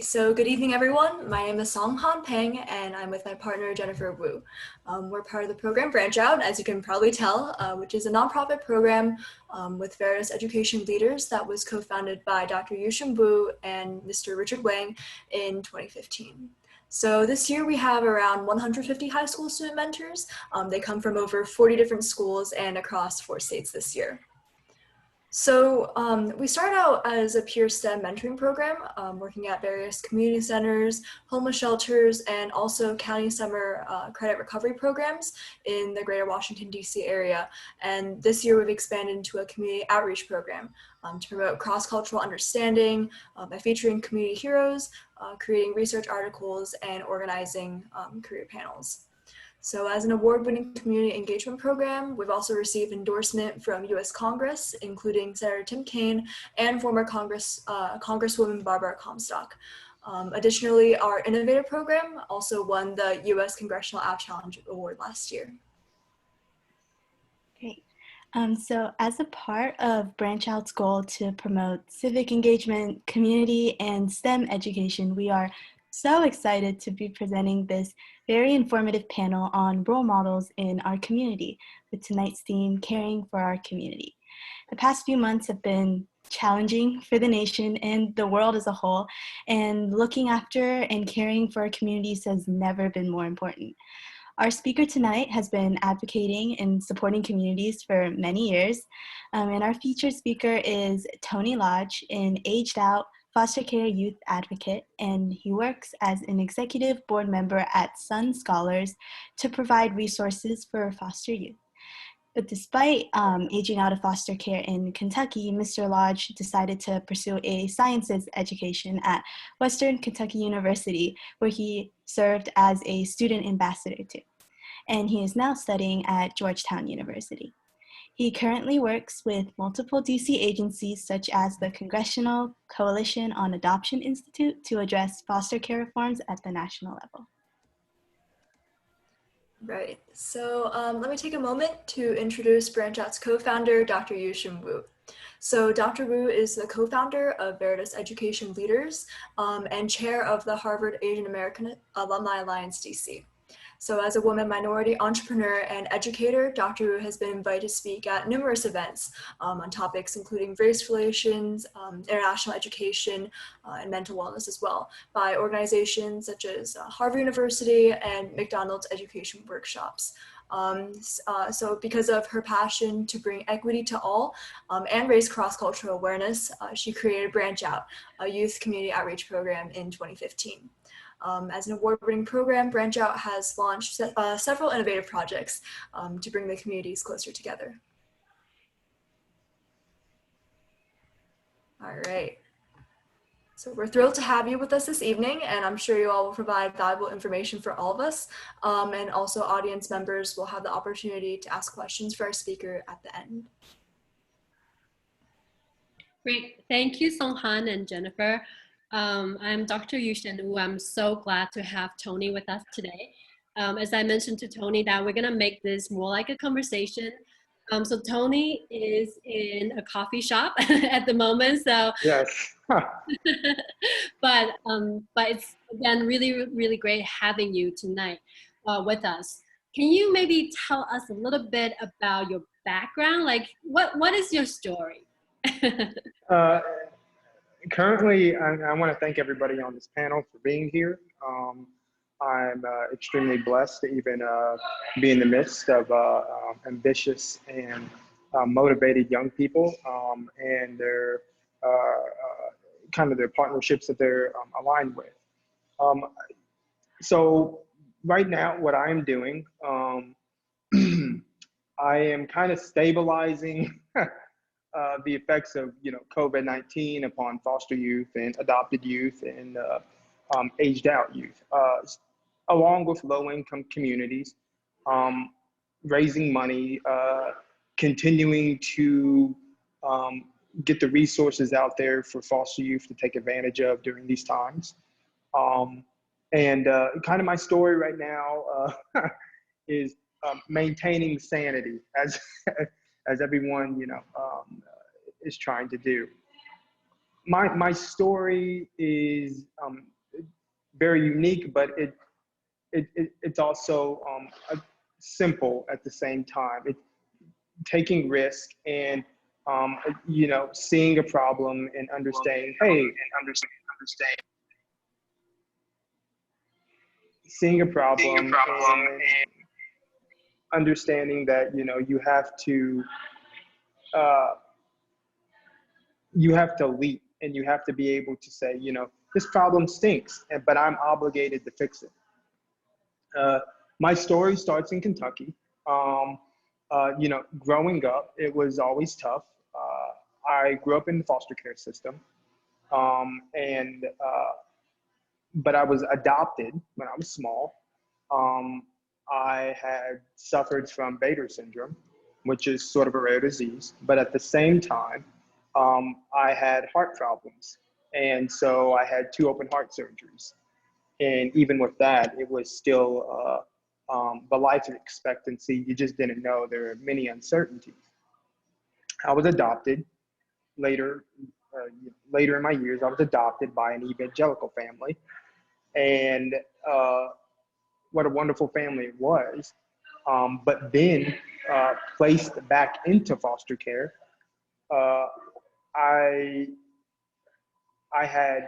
so good evening, everyone. My name is Song Han Peng, and I'm with my partner, Jennifer Wu. We're part of the program BranchOut, as you can probably tell, which is a nonprofit program with Veritas education leaders that was co-founded by Dr. Yusheng Wu and Mr. Richard Wang in 2015. So this year we have around 150 high school student mentors. They come from over 40 different schools and across 4 states this year. So we started out as a peer STEM mentoring program, working at various community centers, homeless shelters, and also county summer credit recovery programs in the greater Washington, D.C. area. And this year we've expanded into a community outreach program to promote cross-cultural understanding by featuring community heroes, creating research articles, and organizing career panels. So as an award-winning community engagement program, we've also received endorsement from U.S. Congress, including Senator Tim Kaine and former Congresswoman Barbara Comstock. Additionally, our innovative program also won the U.S. Congressional App Challenge Award last year. Great. So as a part of BranchOut's goal to promote civic engagement, community, and STEM education, we are so excited to be presenting this very informative panel on role models in our community with tonight's theme, Caring for Our Community. The past few months have been challenging for the nation and the world as a whole, and looking after and caring for our communities has never been more important. Our speaker tonight has been advocating and supporting communities for many years, and our featured speaker is Tony Lodge, an aged-out foster care youth advocate, and he works as an executive board member at Sun Scholars to provide resources for foster youth. But despite aging out of foster care in Kentucky, Mr. Lodge decided to pursue a sciences education at Western Kentucky University, where he served as a student ambassador to. And he is now studying at Georgetown University. He currently works with multiple DC agencies such as the Congressional Coalition on Adoption Institute to address foster care reforms at the national level. Right, so let me take a moment to introduce BranchOut's co-founder, Dr. Yusheng Wu. So Dr. Wu is the co-founder of Veritas Education Leaders and chair of the Harvard Asian American Alumni Alliance DC. So as a woman minority entrepreneur and educator, Dr. Wu has been invited to speak at numerous events on topics including race relations, international education, and mental wellness as well, by organizations such as Harvard University and McDonald's education workshops. So because of her passion to bring equity to all and raise cross-cultural awareness, she created BranchOut, a youth community outreach program in 2015. As an award-winning program, BranchOut has launched several innovative projects to bring the communities closer together. All right. So we're thrilled to have you with us this evening, and I'm sure you all will provide valuable information for all of us. And also audience members will have the opportunity to ask questions for our speaker at the end. Great. Thank you, Song Han and Jennifer. I'm Dr. Yusheng Wu. I'm so glad to have Tony with us today. As I mentioned to Tony that we're gonna make this more like a conversation. So Tony is in a coffee shop at the moment, so yes. but it's again really great having you tonight with us. Can you maybe tell us a little bit about your background? Like what is your story? Currently, I want to thank everybody on this panel for being here. I'm extremely blessed to even be in the midst of ambitious and motivated young people and their kind of their partnerships that they're aligned with. So right now, what I'm doing, I am kind of stabilizing the effects of COVID-19 upon foster youth and adopted youth and aged out youth, along with low-income communities, raising money, continuing to get the resources out there for foster youth to take advantage of during these times. And kind of my story right now is maintaining sanity as everyone is trying to do. My story is very unique, but it's also simple at the same time. It's taking risk and seeing a problem and understanding, seeing a problem and understanding that you have to leap, and you have to be able to say, this problem stinks, but I'm obligated to fix it. My story starts in Kentucky. Growing up, it was always tough. I grew up in the foster care system, but I was adopted when I was small. I had suffered from Bader syndrome, which is sort of a rare disease, but at the same time, I had heart problems. And so I had 2 open heart surgeries. And even with that, it was still the life expectancy. You just didn't know. There were many uncertainties. I was adopted later. Later in my years, I was adopted by an evangelical family. And what a wonderful family it was. But then placed back into foster care, I had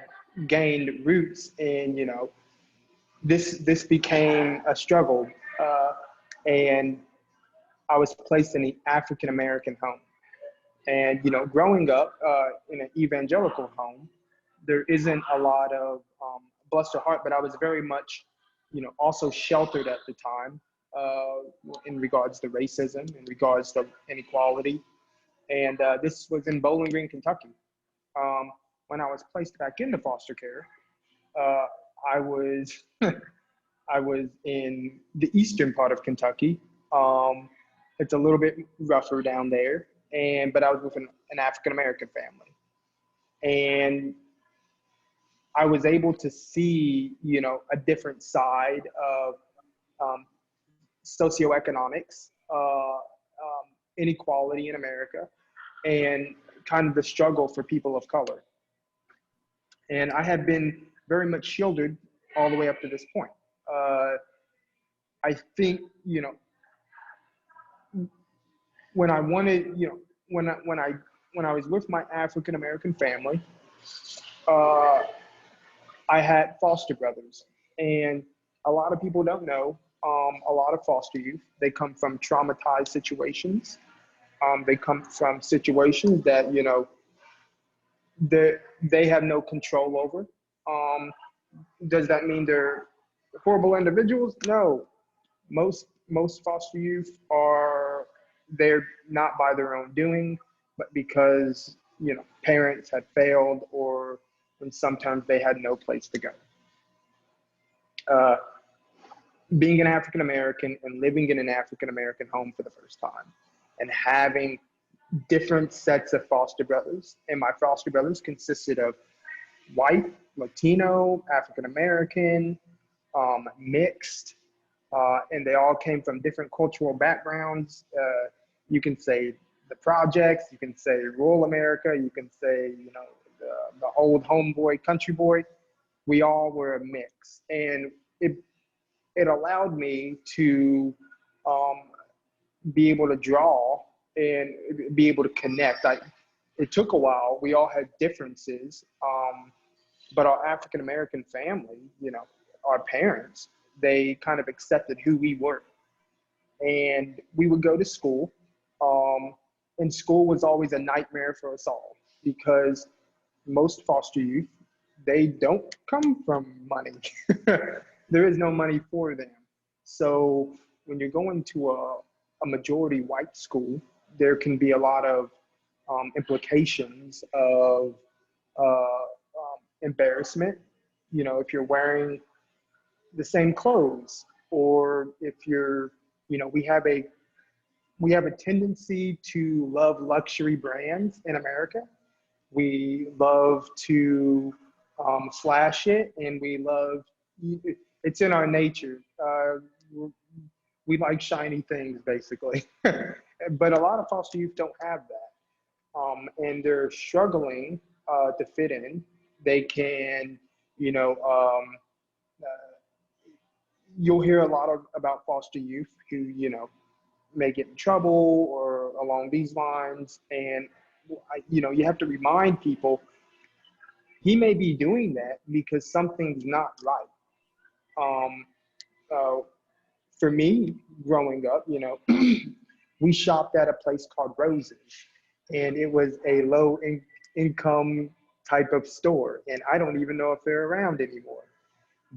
gained roots, and this became a struggle, and I was placed in the African American home. And growing up in an evangelical home, there isn't a lot of bless your heart, but I was very much also sheltered at the time in regards to racism, in regards to inequality. And this was in Bowling Green, Kentucky. When I was placed back into foster care, I was I was in the eastern part of Kentucky. It's a little bit rougher down there, but I was with an African American family, and I was able to see a different side of socioeconomics, inequality in America, and kind of the struggle for people of color. And I have been very much shielded all the way up to this point. I think, when I wanted, when I was with my African American family, I had foster brothers, and a lot of people don't know. A lot of foster youth, they come from traumatized situations. They come from situations that they have no control over. Does that mean they're horrible individuals? No. Most foster youth they're not by their own doing, but because parents had failed, or when sometimes they had no place to go. Being an African American and living in an African American home for the first time, and having different sets of foster brothers, and my foster brothers consisted of white, Latino, African American, mixed, and they all came from different cultural backgrounds. You can say the projects, you can say rural America, you can say the old homeboy, country boy. We all were a mix, and it allowed me to be able to draw and be able to connect. It took a while. We all had differences, but our African American family, our parents, they kind of accepted who we were. And we would go to school, and school was always a nightmare for us all, because most foster youth, they don't come from money. There is no money for them. So when you're going to a majority white school, there can be a lot of implications of embarrassment. If you're wearing the same clothes, or if you're, we have a tendency to love luxury brands in America. We love to flash it, and it's in our nature. We like shiny things, basically. But a lot of foster youth don't have that. And they're struggling to fit in. They can, you'll hear a lot about foster youth who, you know, may get in trouble or along these lines. And, you know, you have to remind people he may be doing that because something's not right. Um, uh, for me, growing up, you know, we shopped at a place called Roses, and it was a income type of store. And I don't even know if they're around anymore.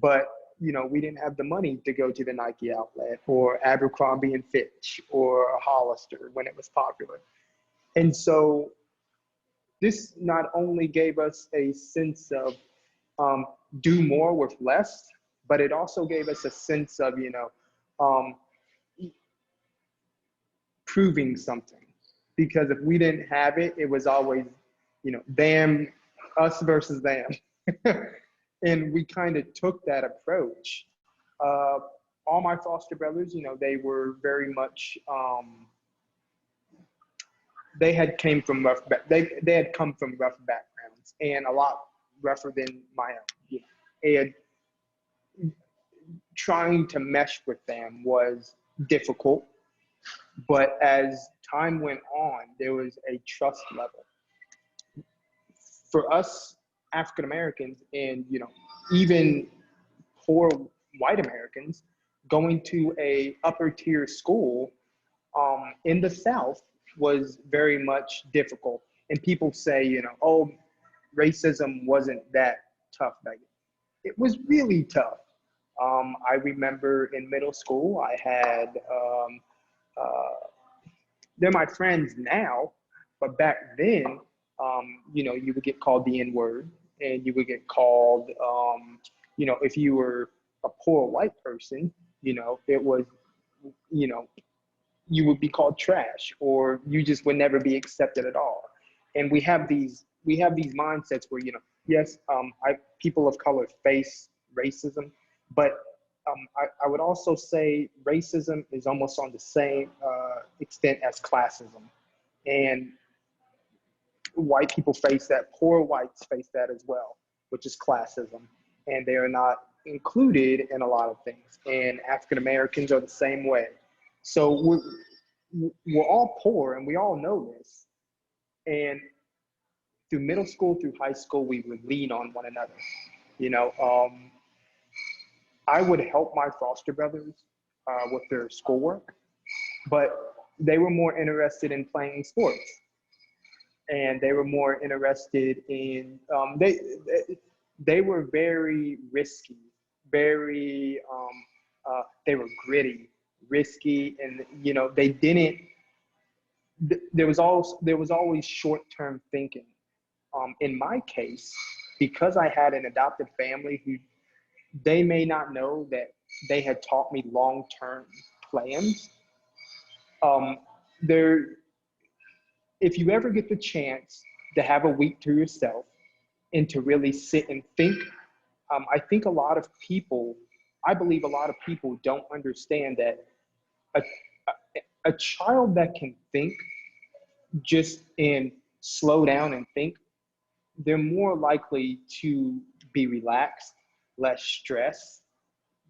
But, you know, we didn't have the money to go to the Nike outlet or Abercrombie and Fitch or a Hollister when it was popular. And so this not only gave us a sense of do more with less, but it also gave us a sense of, you know, um, proving something. Because if we didn't have it, it was always, you know, them, us versus them. And we kind of took that approach. All my foster brothers, you know, they were very much, they had came from they had come from rough backgrounds, and a lot rougher than my own. You know, and trying to mesh with them was difficult, but as time went on, there was a trust level. For us African Americans, and, you know, even poor white Americans, going to a upper tier school in the South was very much difficult. And people say, you know, oh, racism wasn't that tough back then. It was really tough. I remember in middle school, I had, they're my friends now, but back then, you know, you would get called the N-word, and you would get called, you know, if you were a poor white person, you know, it was, you know, you would be called trash, or you just would never be accepted at all. And we have these mindsets where, you know, yes, people of color face racism, but I would also say racism is almost on the same extent as classism. And white people face that, poor whites face that as well, which is classism. And they are not included in a lot of things. And African Americans are the same way. So we're all poor, and we all know this. And through middle school, through high school, we would lean on one another. You know, I would help my foster brothers with their schoolwork, but they were more interested in playing sports, and they were more interested in they were very risky, very they were gritty, risky, and, you know, they didn't. There was always short-term thinking. In my case, because I had an adopted family who, they may not know that they had taught me long-term plans. There, if you ever get the chance to have a week to yourself and to really sit and think, I think I believe a lot of people don't understand that a child that can think just and slow down and think, they're more likely to be relaxed, less stress.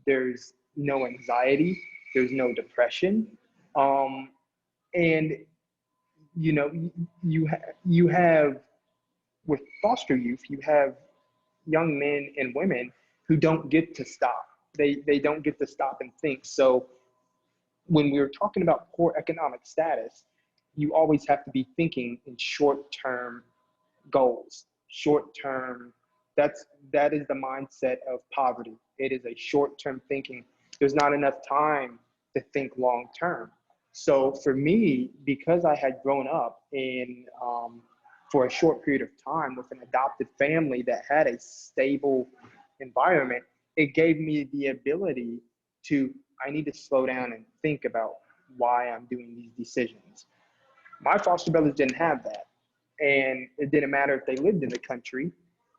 There's no anxiety. There's no depression. And, you know, you have, with foster youth, you have young men and women who don't get to stop. They don't get to stop and think. So when we're talking about poor economic status, you always have to be thinking in short-term goals. Short-term, that is the mindset of poverty. It is a short-term thinking. There's not enough time to think long-term. So for me, because I had grown up in for a short period of time with an adopted family that had a stable environment, it gave me the ability to, I need to slow down and think about why I'm doing these decisions. My foster brothers didn't have that. And it didn't matter if they lived in the country,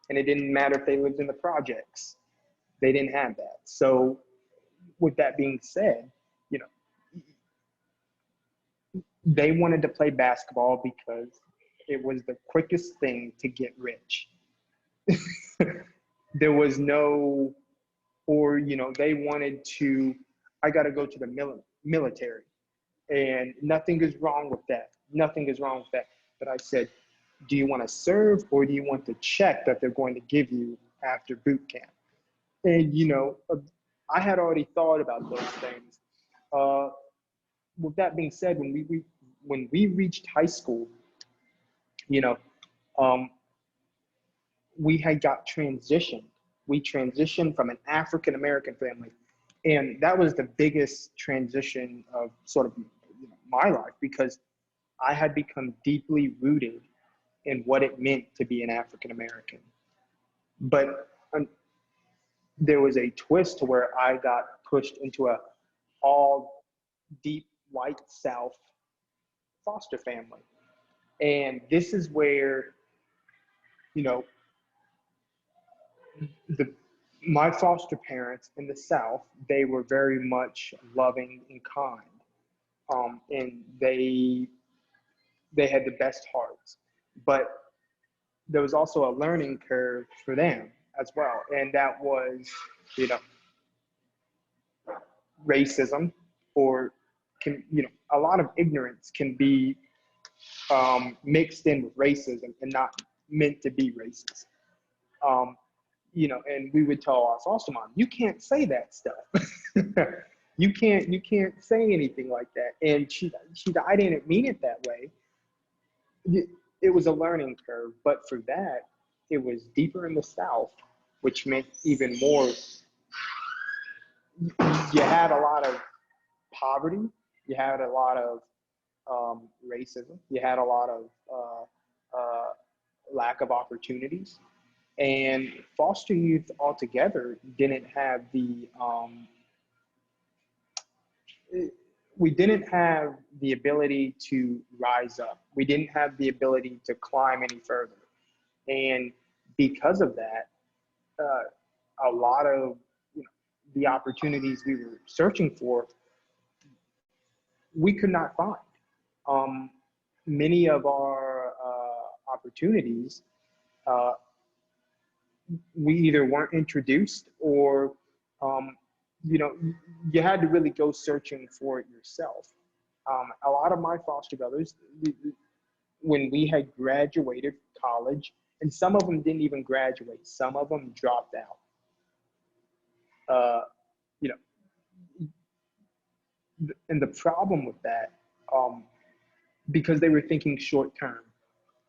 and it didn't matter if they lived in the projects. They didn't have that. So with that being said, you know, they wanted to play basketball because it was the quickest thing to get rich. There was no or, you know, they wanted to, I got to go to the military, and nothing is wrong with that. Nothing is wrong with that. But I said, do you want to serve, or do you want the check that they're going to give you after boot camp? And, you know, I had already thought about those things. With that being said, when we reached high school, you know, we had got transitioned. We transitioned from an African American family, and that was the biggest transition of sort of, you know, my life, because I had become deeply rooted in what it meant to be an African American. But there was a twist to where I got pushed into a all deep white South foster family. And this is where, you know, my foster parents in the South, they were very much loving and kind. And they had the best hearts. But there was also a learning curve for them as well. And that was, you know, racism, or you know, a lot of ignorance can be mixed in with racism and not meant to be racist. You know, and we would tell our foster mom, you can't say that stuff. you can't say anything like that. And she I didn't mean it that way. It was a learning curve, but for that, it was deeper in the South, which meant even more. You had a lot of poverty, you had a lot of racism, you had a lot of lack of opportunities, and foster youth altogether didn't have we didn't have the ability to rise up. We didn't have the ability to climb any further. And because of that, a lot of, you know, the opportunities we were searching for, we could not find. Many of our opportunities, we either weren't introduced, or you know, you had to really go searching for it yourself. A lot of my foster brothers, when we had graduated college, and some of them didn't even graduate, some of them dropped out. You know, and the problem with that, because they were thinking short term.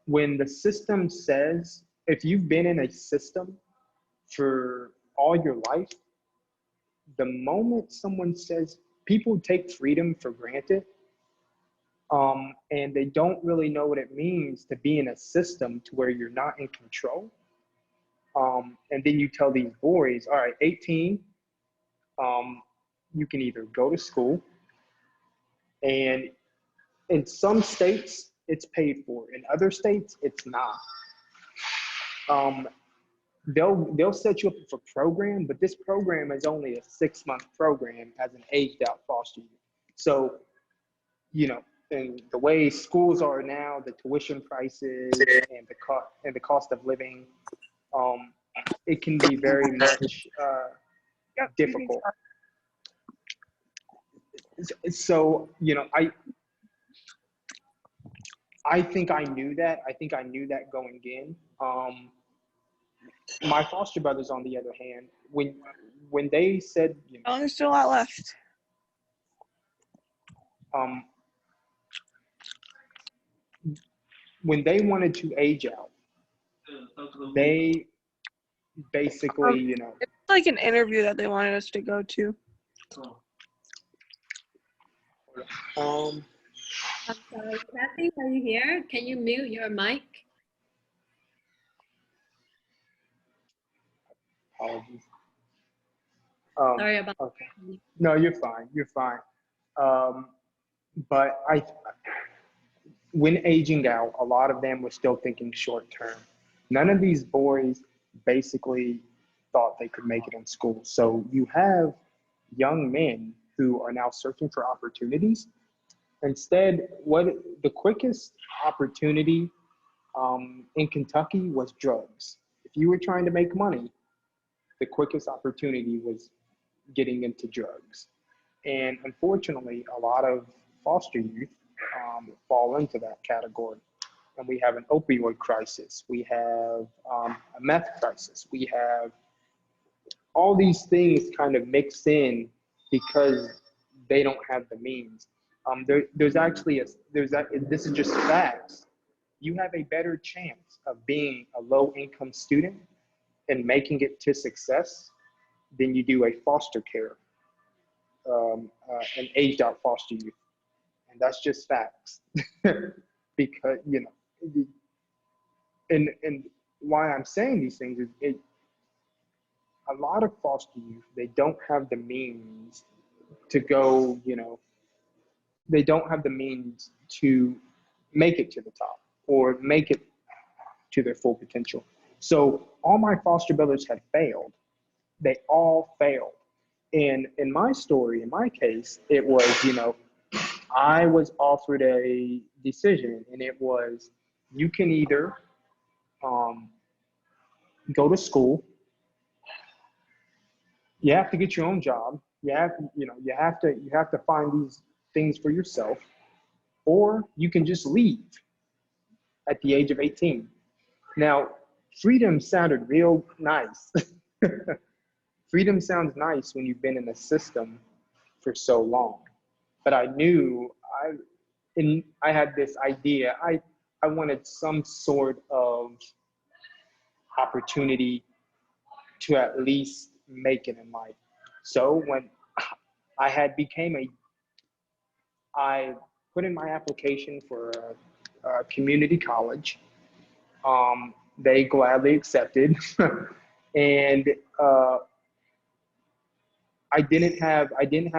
When the system says, if you've been in a system for all your life, the moment someone says, people take freedom for granted, and they don't really know what it means to be in a system to where you're not in control. And then you tell these boys, all right, 18, you can either go to school, and in some states it's paid for, in other states it's not. They'll set you up for a program, but this program is only a 6-month program as an aged out foster youth. So, you know, and the way schools are now, the tuition prices and the cost of living, it can be very much difficult. So, you know, I think I knew that. I think I knew that going in. My foster brothers, on the other hand, when they said, you know, oh, there's still a lot left. When they wanted to age out, they basically, you know, It's like an interview that they wanted us to go to. I'm sorry, Kathy, are you here? Can you mute your mic? apologies. Sorry about Okay. that. No, you're fine. You're fine. But when aging out, a lot of them were still thinking short term. None of these boys basically thought they could make it in school. So you have young men who are now searching for opportunities. Instead, the quickest opportunity in Kentucky was drugs. If you were trying to make money, the quickest opportunity was getting into drugs. And unfortunately, a lot of foster youth fall into that category. And we have an opioid crisis. We have a meth crisis. We have all these things kind of mixed in because they don't have the means. There's actually this is just facts. You have a better chance of being a low-income student and making it to success than you do a foster care, an aged out foster youth. And that's just facts. Because, and why I'm saying these things is a lot of foster youth, they don't have the means to go, they don't have the means to make it to the top or make it to their full potential. So all my foster brothers had failed. They all failed. And in my story, in my case, it was, I was offered a decision, and it was, you can either go to school, you have to get your own job, you have to find these things for yourself, or you can just leave at the age of 18. Now, freedom sounded real nice. Freedom sounds nice when you've been in the system for so long. But I knew I had this idea. I wanted some sort of opportunity to at least make it in life. So when I put in my application for a community college. They gladly accepted. And I didn't have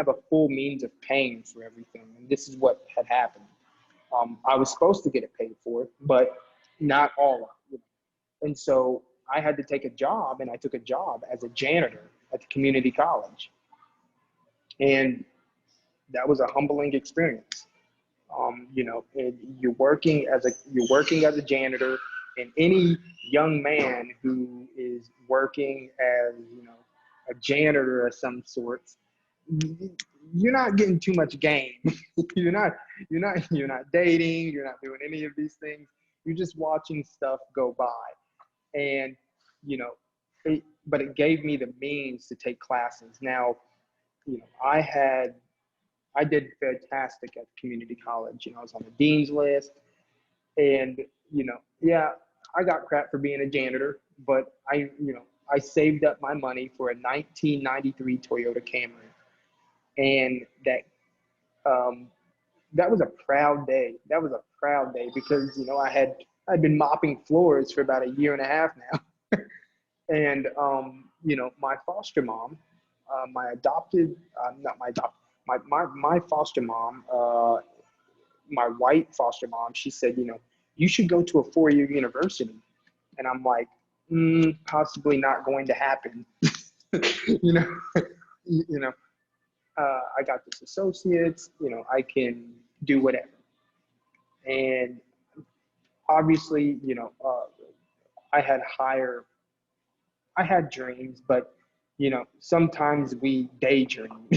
a full means of paying for everything. And this is what had happened. I was supposed to get it paid for, but not all of it. And so I had to take a job, and I took a job as a janitor at the community college. And that was a humbling experience. You're working as a janitor, and any young man who is working as, a janitor of some sorts, you're not getting too much game. you're not dating, you're not doing any of these things. You're just watching stuff go by. And, but it gave me the means to take classes. Now, I did fantastic at community college. I was on the dean's list, and, I got crap for being a janitor, but I saved up my money for a 1993 Toyota Camry. And that was a proud day. That was a proud day because, I'd been mopping floors for about a year and a half now. And, my foster mom, my foster mom, my white foster mom, she said, you should go to a 4-year university. And I'm like, possibly not going to happen. I got this associates, I can do whatever. And obviously, I had dreams, but, sometimes we daydream.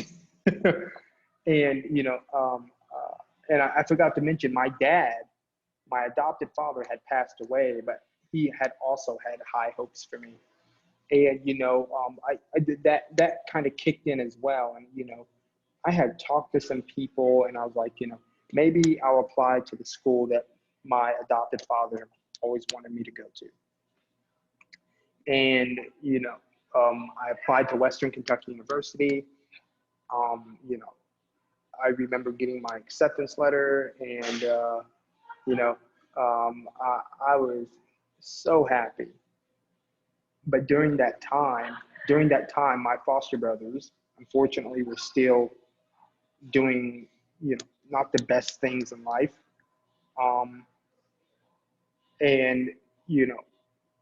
And, and I forgot to mention my dad, my adopted father, had passed away, but he had also had high hopes for me. And, I did that kind of kicked in as well. And, I had talked to some people, and I was like, maybe I'll apply to the school that my adopted father always wanted me to go to. And, I applied to Western Kentucky University. I remember getting my acceptance letter, and, I was so happy. But during that time, my foster brothers, unfortunately, were still doing, not the best things in life. And,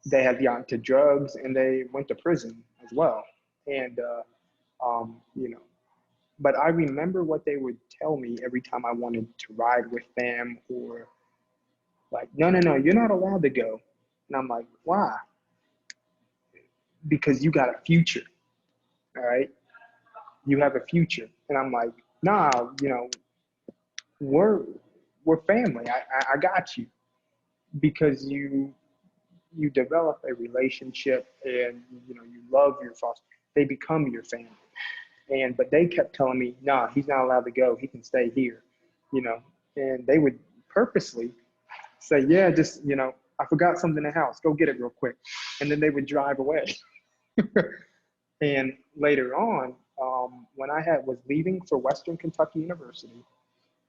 they had gotten to drugs, and they went to prison as well. And, but I remember what they would tell me every time I wanted to ride with them, or like, no, you're not allowed to go. And I'm like, why? because you got a future, all right? You have a future. And I'm like, nah, you know, we're family. I got you, because you develop a relationship, and you know, you love your foster. They become your family. And but they kept telling me, nah, he's not allowed to go. He can stay here, you know. And they would purposely say, yeah, just, you know, I forgot something in the house. Go get it real quick. And then they would drive away. And later on, when was leaving for Western Kentucky University,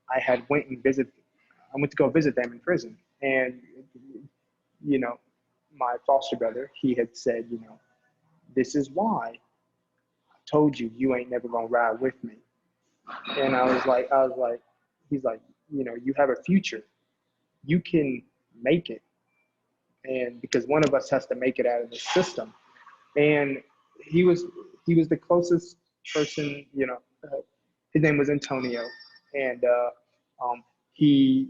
I went to go visit them in prison. And, you know, my foster brother, he had said, you know, this is why I told you, you ain't never gonna ride with me. And I was like, he's like, you know, you have a future. You can make it. And because one of us has to make it out of the system. And he was the closest person, you know, his name was Antonio. And he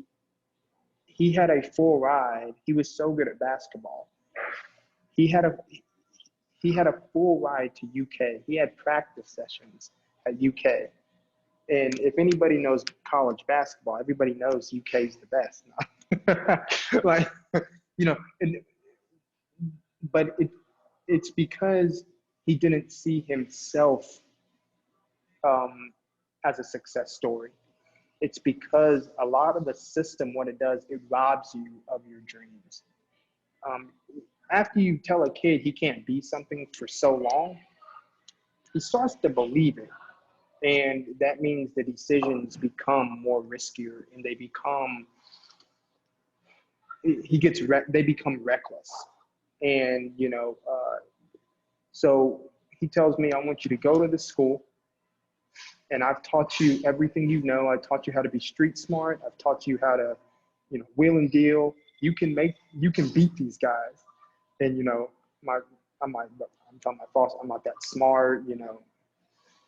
had a full ride. He was so good at basketball. He had a full ride to UK. He had practice sessions at UK. And if anybody knows college basketball, everybody knows UK is the best. Like, you know, but it's because he didn't see himself as a success story. It's because a lot of the system, what it does, it robs you of your dreams. After you tell a kid he can't be something for so long, he starts to believe it. And that means the decisions become more riskier, and they become reckless. And, you know, so he tells me, I want you to go to the school, and I've taught you everything you know. I taught you how to be street smart. I've taught you how to, you know, wheel and deal. You can beat these guys. And, you know, I'm telling my boss, I'm not that smart, you know.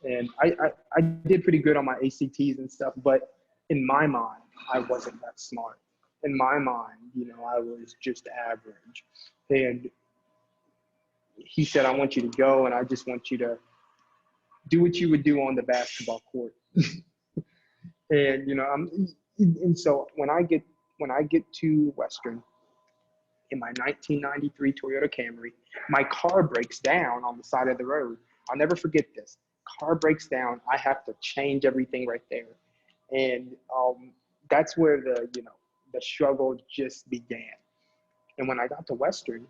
And I did pretty good on my ACTs and stuff, but in my mind, I wasn't that smart. In my mind, you know, I was just average. And he said, I want you to go, and I just want you to do what you would do on the basketball court. And, you know, and so when I get to Western in my 1993 Toyota Camry, my car breaks down on the side of the road. I'll never forget this. Car breaks down. I have to change everything right there. And that's where the struggle just began. And when I got to Western,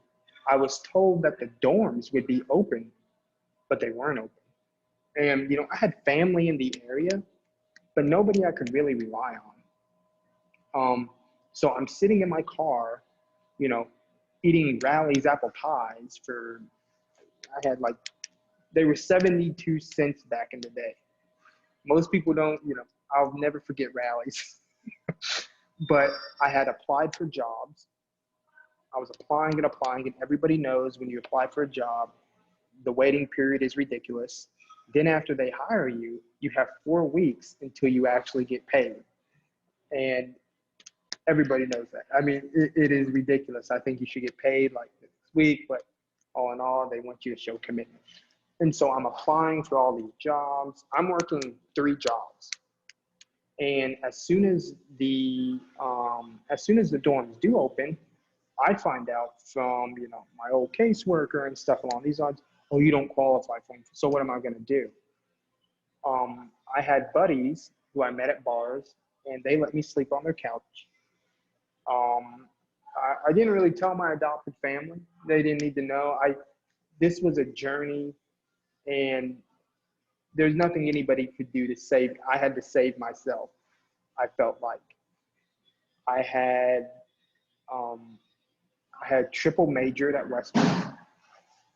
I was told that the dorms would be open, but they weren't open. And, you know, I had family in the area, but nobody I could really rely on. So I'm sitting in my car, you know, eating Rally's apple pies they were 72 cents back in the day. Most people don't, you know, I'll never forget Rally's. But I had applied for jobs. I was applying, and everybody knows when you apply for a job, the waiting period is ridiculous. Then after they hire you, you have 4 weeks until you actually get paid. And everybody knows that. I mean, it is ridiculous. I think you should get paid like this week, but all in all, they want you to show commitment. And so I'm applying for all these jobs. I'm working 3 jobs. And as soon as the dorms do open, I find out from, you know, my old caseworker and stuff along these lines, oh, you don't qualify for them. So what am I going to do? I had buddies who I met at bars, and they let me sleep on their couch. I didn't really tell my adopted family. They didn't need to know. This was a journey, and there's nothing anybody could do to save. I had to save myself. I felt like I had triple majored at Western.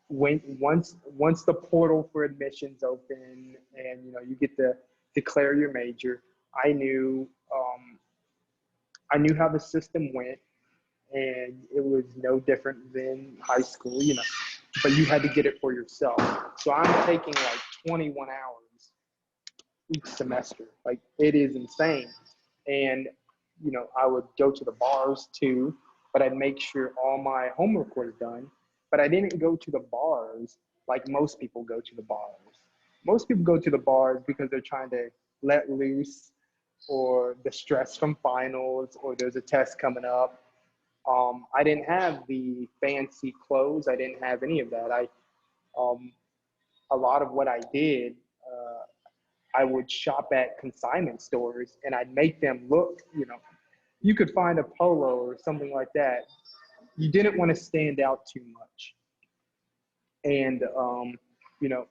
Once the portal for admissions open, and you know, you get to declare your major, I knew how the system went, and it was no different than high school, you know, but you had to get it for yourself. So I'm taking like 21 hours each semester. Like, it is insane. And, you know, I would go to the bars too, but I'd make sure all my homework was done. but I didn't go to the bars like most people go to the bars. Most people go to the bars because they're trying to let loose, or the stress from finals, or there's a test coming up. I didn't have the fancy clothes. I didn't have any of that. A lot of what I did, I would shop at consignment stores and I'd make them look, you could find a polo or something like that. You didn't want to stand out too much. And, you know,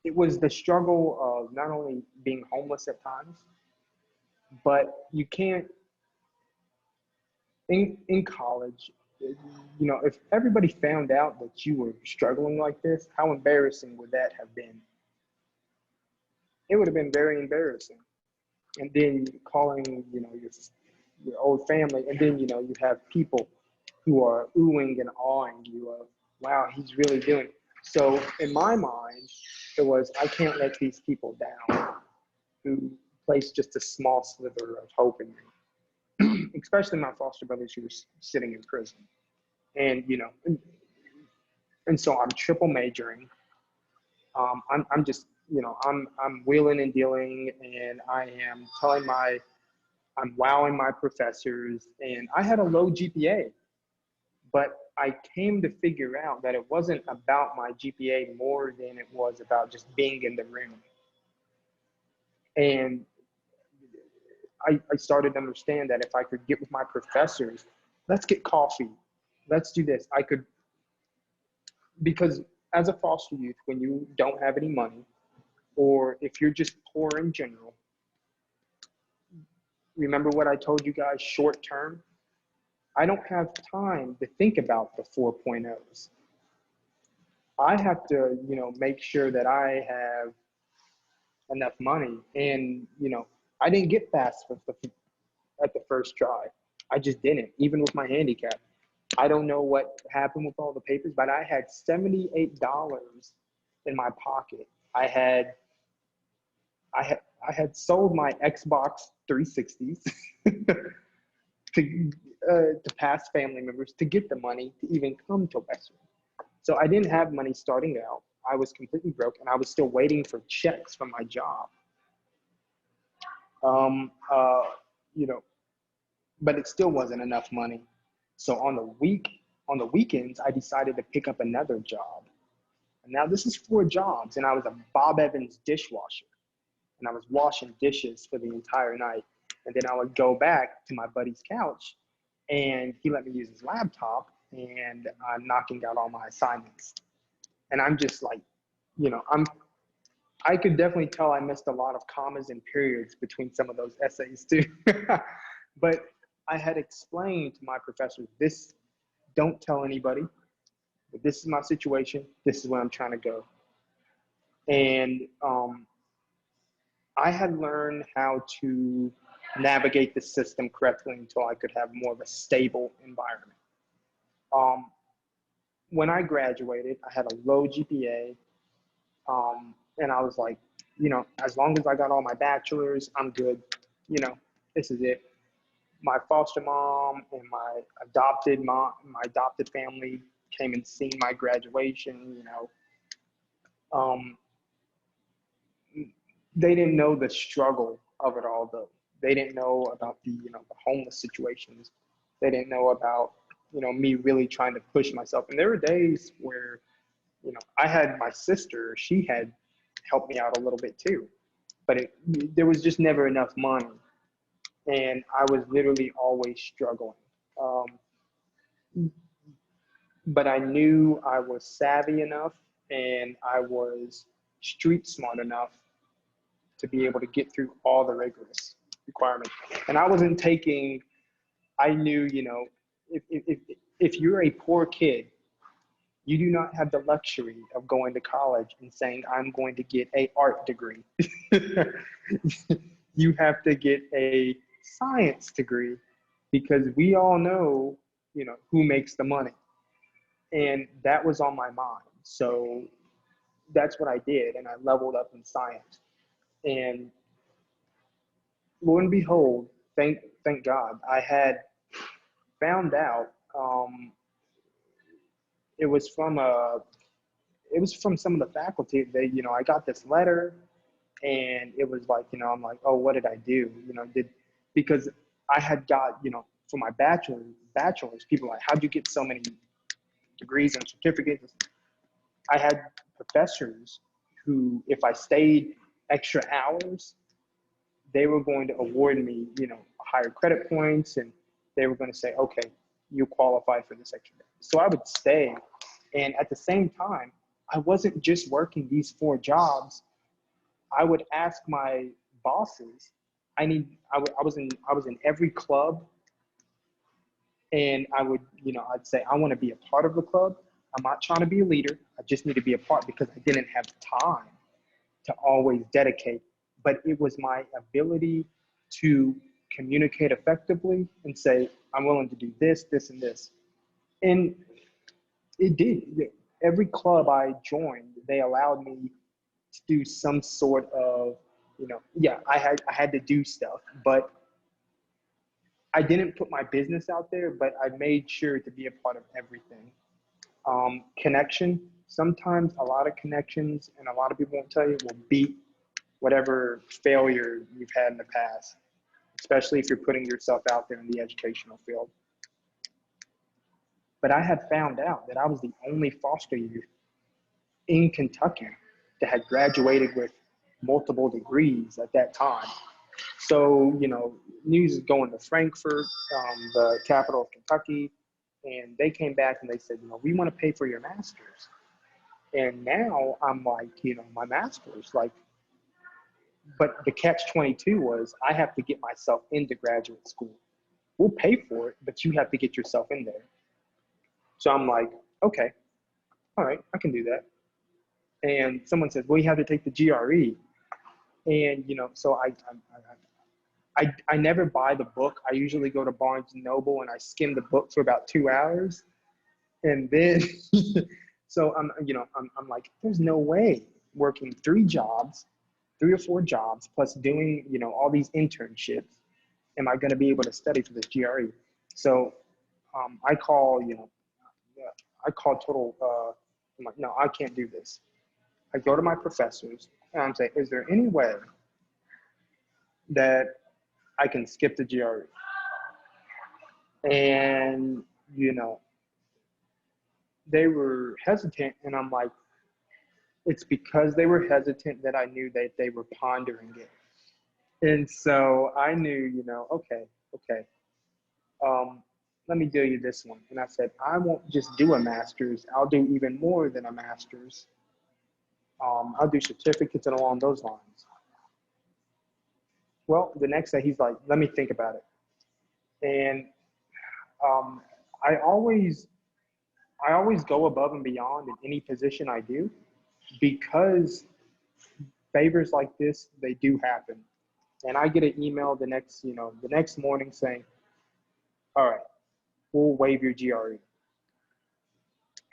it was the struggle of not only being homeless at times, but you can't, in college, if everybody found out that you were struggling like this, how embarrassing would that have been? It would have been very embarrassing. And then calling, your old family, and then, you have people who are oohing and awing you of, wow, he's really doing it. So in my mind, it was, I can't let these people down who placed just a small sliver of hope in me, especially my foster brothers who were sitting in prison. And, and so I'm triple majoring. I'm just, I'm wheeling and dealing, and I am I'm wowing my professors, and I had a low GPA, but I came to figure out that it wasn't about my GPA more than it was about just being in the room. And I started to understand that if I could get with my professors, let's get coffee, let's do this. Because as a foster youth, when you don't have any money, or if you're just poor in general, remember what I told you guys, short term? I don't have time to think about the 4.0s. I have to, make sure that I have enough money. And, I didn't get fast at the first try. I just didn't, even with my handicap. I don't know what happened with all the papers, but I had $78 in my pocket. I had sold my Xbox 360s to past family members to get the money to even come to Western. So I didn't have money starting out. I was completely broke, and I was still waiting for checks from my job. But it still wasn't enough money. So on the weekends, I decided to pick up another job. And now this is 4 jobs, and I was a Bob Evans dishwasher, and I was washing dishes for the entire night. And then I would go back to my buddy's couch, and he let me use his laptop, and I'm knocking out all my assignments. And I'm just like, I could definitely tell I missed a lot of commas and periods between some of those essays too. But I had explained to my professors, don't tell anybody, but this is my situation. This is where I'm trying to go. And I had learned how to navigate the system correctly until I could have more of a stable environment. When I graduated, I had a low GPA, and I was like, as long as I got all my bachelors, I'm good. This is it. My foster mom and my adopted family came and seen my graduation. They didn't know the struggle of it all, though. They didn't know about the homeless situations. They didn't know about me really trying to push myself. And there were days where I had my sister. She had helped me out a little bit too, but there was just never enough money, and I was literally always struggling. But I knew I was savvy enough, and I was street smart enough to be able to get through all the rigorous requirements. And I knew, if you're a poor kid, you do not have the luxury of going to college and saying, I'm going to get an art degree. You have to get a science degree, because we all know, who makes the money. And that was on my mind. So that's what I did. And I leveled up in science. And lo and behold, thank God, I had found out um, it was from a, it was from some of the faculty. They, you know, I got this letter, and it was like, you know, I'm like, oh, what did I do? You know, because I had got, you know, for my bachelor's, people were like, how'd you get so many degrees and certificates? I had professors who, if I stayed extra hours, they were going to award me, you know, higher credit points, and they were going to say, okay, you qualify for this extra day. So I would stay. And at the same time, I wasn't just working these 4 jobs. I would ask my bosses, I was in every club, and I would, you know, I'd say, I want to be a part of the club. I'm not trying to be a leader. I just need to be a part, because I didn't have time to always dedicate. But it was my ability to communicate effectively and say, I'm willing to do this, this, and this. And it did. Every club I joined, they allowed me to do some sort of, you know, yeah, I had to do stuff, but I didn't put my business out there, but I made sure to be a part of everything. Connection, sometimes a lot of connections, and a lot of people won't tell you, will beat whatever failure you've had in the past, especially if you're putting yourself out there in the educational field. But I had found out that I was the only foster youth in Kentucky that had graduated with multiple degrees at that time. So, you know, news is going to Frankfurt, the capital of Kentucky, and they came back and they said, you know, we want to pay for your master's. And now I'm like, you know, my master's, like, but the catch-22 was, I have to get myself into graduate school. We'll pay for it, but you have to get yourself in there. So I'm like, okay, all right, I can do that. And someone says, well, you have to take the GRE. And, you know, so I never buy the book. I usually go to Barnes and Noble and I skim the book for about 2 hours. And then, so I'm like, there's no way working 3 or 4 jobs, plus doing, you know, all these internships, am I going to be able to study for this GRE? So I call total, I'm like, no, I can't do this. I go to my professors and I'm saying, is there any way that I can skip the GRE? And, you know, they were hesitant, and I'm like, it's because they were hesitant that I knew that they were pondering it. And so I knew, you know, okay, let me do you this one. And I said, I won't just do a master's, I'll do even more than a master's. I'll do certificates and along those lines. Well, the next day he's like, let me think about it. And I always go above and beyond in any position I do, because favors like this, they do happen. And I get an email the next morning saying, all right, we'll waive your GRE.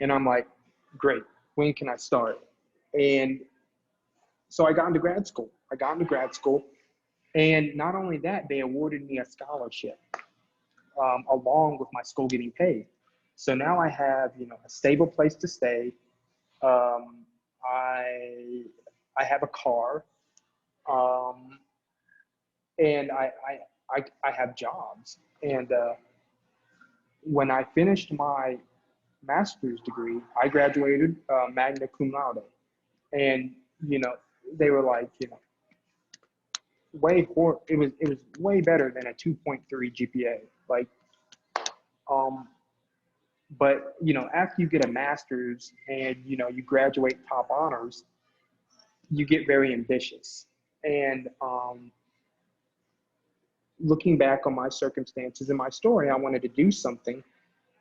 And I'm like, great, when can I start? And so I got into grad school. And not only that, they awarded me a scholarship along with my school getting paid. So now I have, you know, a stable place to stay. I have a car, and I have jobs. And when I finished my master's degree, I graduated magna cum laude. And, you know, they were like, you know, it was way better than a 2.3 GPA. Like, but, you know, after you get a master's and, you know, you graduate top honors, you get very ambitious. And looking back on my circumstances and my story, I wanted to do something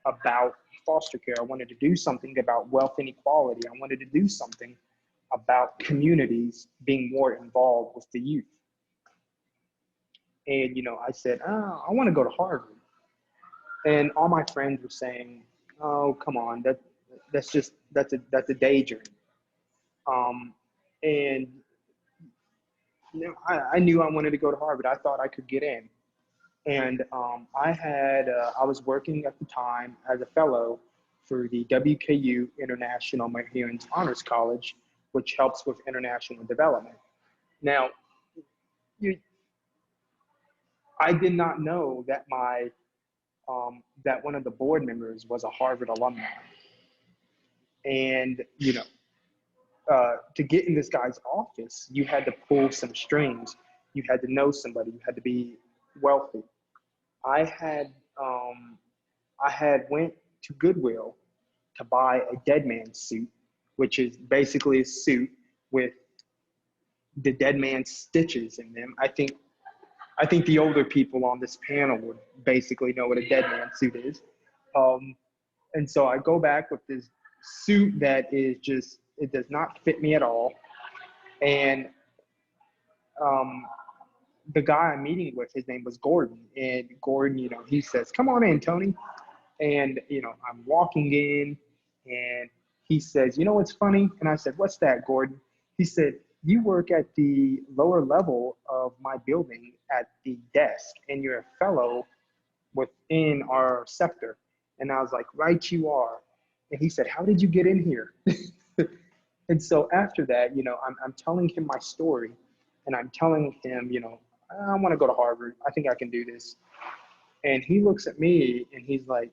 about foster care. I wanted to do something about wealth inequality. I wanted to do something about communities being more involved with the youth. And, you know, I said, oh, I want to go to Harvard. And all my friends were saying, oh, come on, that's a daydream. And, you know, I knew I wanted to go to Harvard. I thought I could get in. And I was working at the time as a fellow for the WKU International Maharians Honors College, which helps with international development. Now, you, I did not know that that one of the board members was a Harvard alumni. And, to get in this guy's office, you had to pull some strings. You had to know somebody. You had to be wealthy. I had I had went to Goodwill to buy a dead man suit, which is basically a suit with the dead man's stitches in them. I think the older people on this panel would basically know what a dead man suit is. Um, and so I go back with this suit that is just, it does not fit me at all. And the guy I'm meeting with, his name was Gordon. And Gordon, he says, "Come on in, Tony." And, I'm walking in and he says, "You know what's funny?" And I said, "What's that, Gordon?" He said, "You work at the lower level of my building at the desk and you're a fellow within our sector." And I was like, "Right, you are." And he said, "How did you get in here?" And so after that, I'm telling him my story and I'm telling him, "I want to go to Harvard. I think I can do this." And he looks at me and he's like,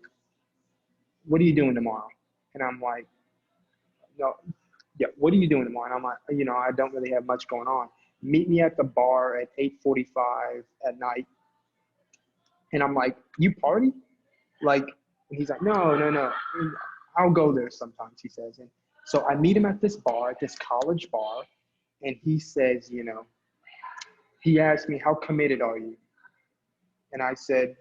"What are you doing tomorrow?" And I'm like, "No, yeah, what are you doing tomorrow?" And I'm like, "I don't really have much going on. Meet me at the bar at 8:45 at night." And I'm like, "You party?" Like, and he's like, "No, no, no. I'll go there sometimes," he says. And so I meet him at this bar, at this college bar. And he says, he asked me, "How committed are you?" And I said,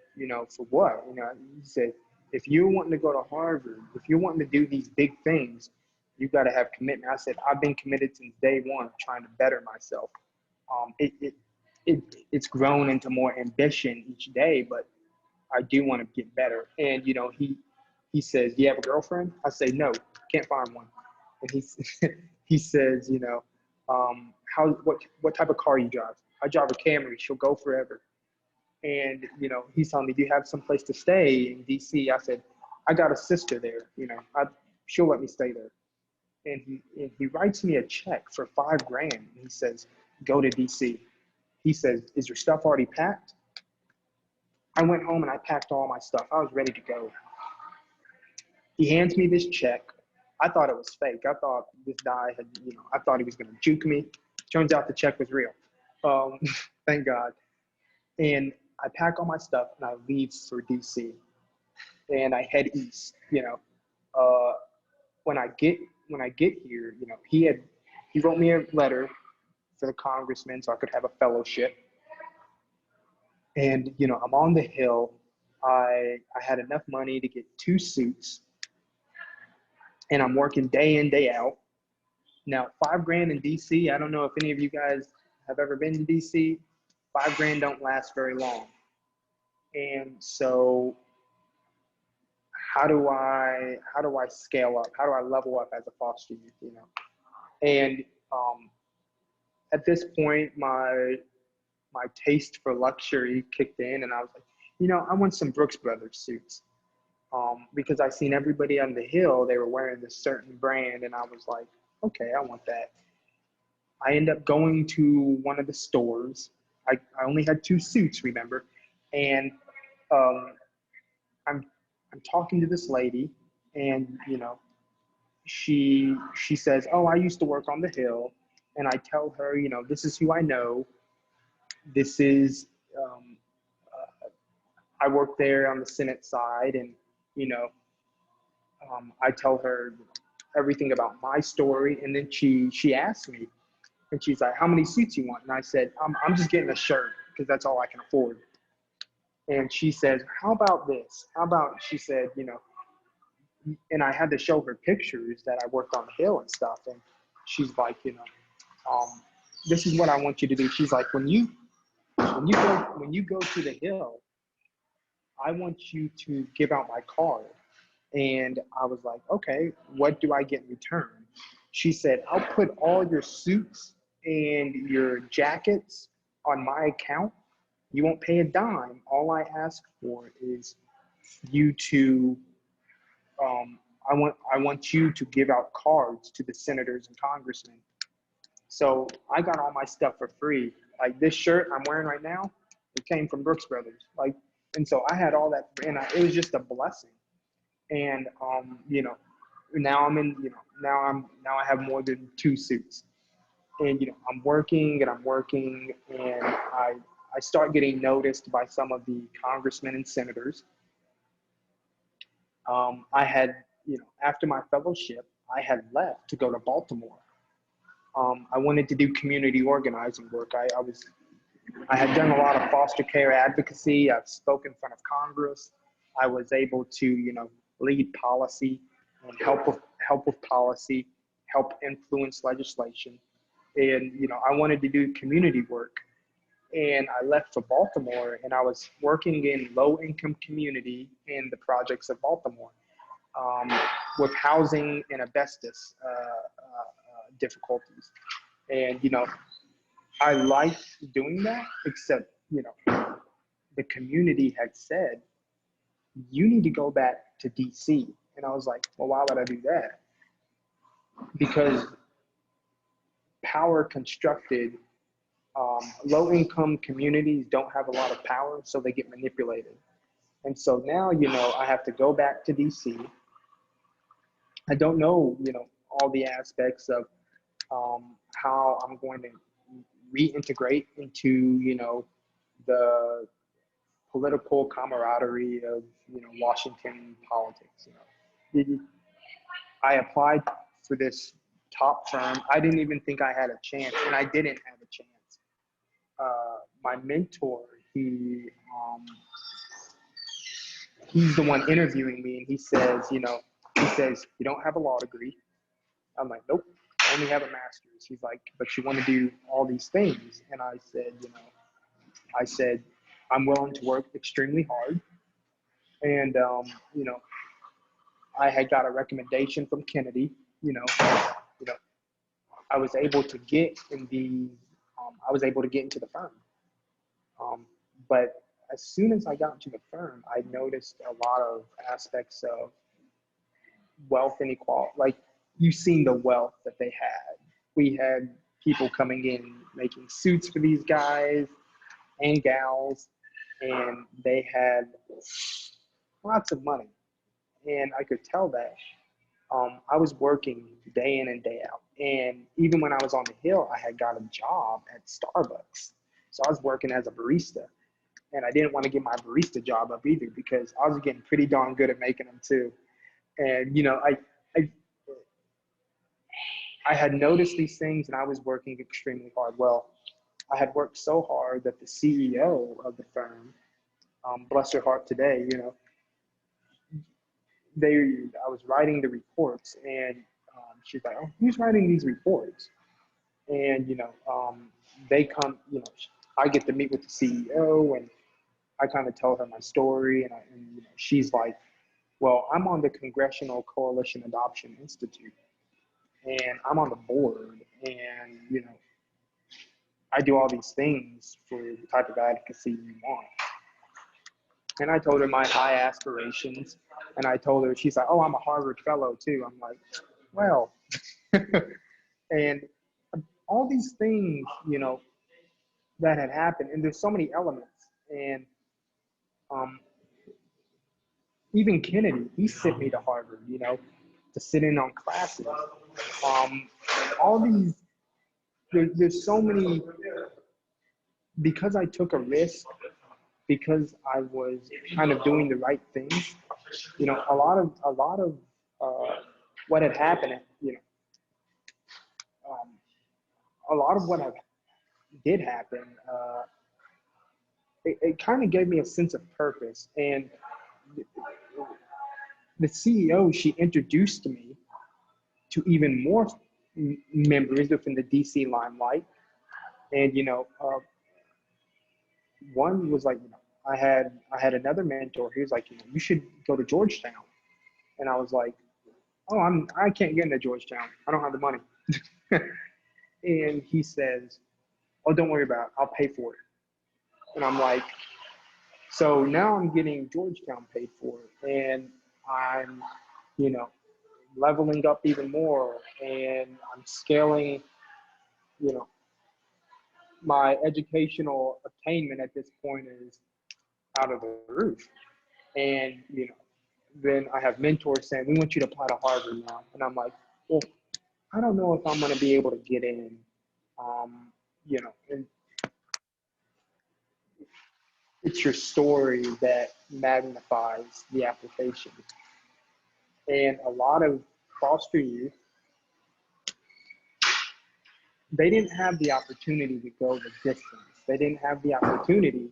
"For what?" He said, "If you're wanting to go to Harvard, if you're wanting to do these big things, you got to have commitment." I said, "I've been committed since day one, trying to better myself. It's grown into more ambition each day, but I do want to get better." And, he says, "Do you have a girlfriend?" I say, "No, can't find one." And he says, what type of car you drive?" "I drive a Camry. She'll go forever." And, he's telling me, "Do you have some place to stay in DC?" I said, "I got a sister there. She'll let me stay there." And he writes me a check for $5,000. And he says, "Go to DC." He says, "Is your stuff already packed?" I went home and I packed all my stuff. I was ready to go. He hands me this check. I thought it was fake. I thought this guy had, I thought he was going to juke me. Turns out the check was real. Thank God. And I pack all my stuff and I leave for DC. And I head east. When I get here, he wrote me a letter for the congressman so I could have a fellowship. And, I'm on the Hill. I had enough money to get 2 suits. And I'm working day in, day out. Now, $5,000 in DC, I don't know if any of you guys have ever been to DC. $5,000 don't last very long. And so how do I scale up? How do I level up as a foster youth, And at this point, my taste for luxury kicked in, and I was like, I want some Brooks Brothers suits. Because I seen everybody on the Hill, they were wearing this certain brand, and I was like, okay, I want that. I end up going to one of the stores. I only had 2 suits, remember, and I'm talking to this lady, and she says, "Oh, I used to work on the Hill," and I tell her, "This is who I know. This is I work there on the Senate side," and I tell her everything about my story, and then she asked me, and she's like, "How many suits you want?" And I said, I'm just getting a shirt because that's all I can afford." And she says, "How about this? How about," she said, and I had to show her pictures that I worked on the Hill and stuff, and she's like, "This is what I want you to do." She's like, when you go to the Hill, I want you to give out my card." And I was like, "Okay, what do I get in return?" She said, "I'll put all your suits and your jackets on my account, You won't pay a dime. All I ask for is you to, I want you to give out cards to the senators and congressmen. So I got all my stuff for free. Like this shirt I'm wearing right now, it came from Brooks Brothers. Like, and so I had all that, and it was just a blessing. And you know, now I'm in, you know, now I have more than 2 suits. And you know, I'm working, and I start getting noticed by some of the congressmen and senators. I had, you know, after my fellowship, I had left to go to Baltimore. I wanted to do community organizing work. I had done a lot of foster care advocacy. I've spoken in front of Congress. I was able to, you know, lead policy and help with policy, help influence legislation. And, you know, I wanted to do community work. And I left for Baltimore, and I was working in low-income community in the projects of Baltimore, with housing and asbestos difficulties. And, you know, I liked doing that, except, you know, the community had said, you need to go back to DC. And I was like, well, why would I do that? Because power constructed, low-income communities don't have a lot of power, so they get manipulated. And so now, you know, I have to go back to DC. I don't know, you know, all the aspects of how I'm going to reintegrate into, you know, the political camaraderie of, you know, Washington politics. You know, I applied for this top firm. I didn't even think I had a chance, and I didn't have a chance. My mentor, he's the one interviewing me, and he says, you know, you don't have a law degree. I'm like, nope, I only have a master's. He's like, but you want to do all these things. And I said, you know, I'm willing to work extremely hard. And, you know, I had got a recommendation from Kennedy, you know, I was able to get into the firm. But as soon as I got into the firm, I noticed a lot of aspects of wealth inequality. Like, you've seen the wealth that they had. We had people coming in making suits for these guys and gals, and they had lots of money. And I could tell that. I was working day in and day out. And even when I was on the Hill, I had got a job at Starbucks. So I was working as a barista. And I didn't want to give my barista job up either, because I was getting pretty darn good at making them too. And, you know, I had noticed these things, and I was working extremely hard. Well, I had worked so hard that the CEO of the firm, bless her heart today, you know, I was writing the reports, and she's like, oh, who's writing these reports? And, you know, they come, you know, I get to meet with the CEO, and I kind of tell her my story, and you know, she's like, well, I'm on the Congressional Coalition Adoption Institute, and I'm on the board, and, you know, I do all these things for the type of advocacy you want. And I told her my high aspirations, and I told her, she's like, oh, I'm a Harvard fellow too. I'm like, well, and all these things, you know, that had happened, and there's so many elements. And even Kennedy, he sent me to Harvard, you know, to sit in on classes. All these, there's so many, because I took a risk, because I was kind of doing the right things, you know, a lot of what had happened, you know, a lot of what did happen, it kind of gave me a sense of purpose. And the CEO, she introduced me to even more members within the DC limelight. And, you know, one was like, you know, I had another mentor. He was like, you know, you should go to Georgetown. And I was like, oh, I can't get into Georgetown. I don't have the money. And he says, oh, don't worry about it. I'll pay for it. And I'm like, so now I'm getting Georgetown paid for, and I'm, you know, leveling up even more, and I'm scaling, you know, my educational attainment at this point is out of the roof. And, you know, then I have mentors saying, we want you to apply to Harvard now. And I'm like, well, I don't know if I'm going to be able to get in, you know, and it's your story that magnifies the application. And a lot of foster youth, they didn't have the opportunity to go the distance. They didn't have the opportunity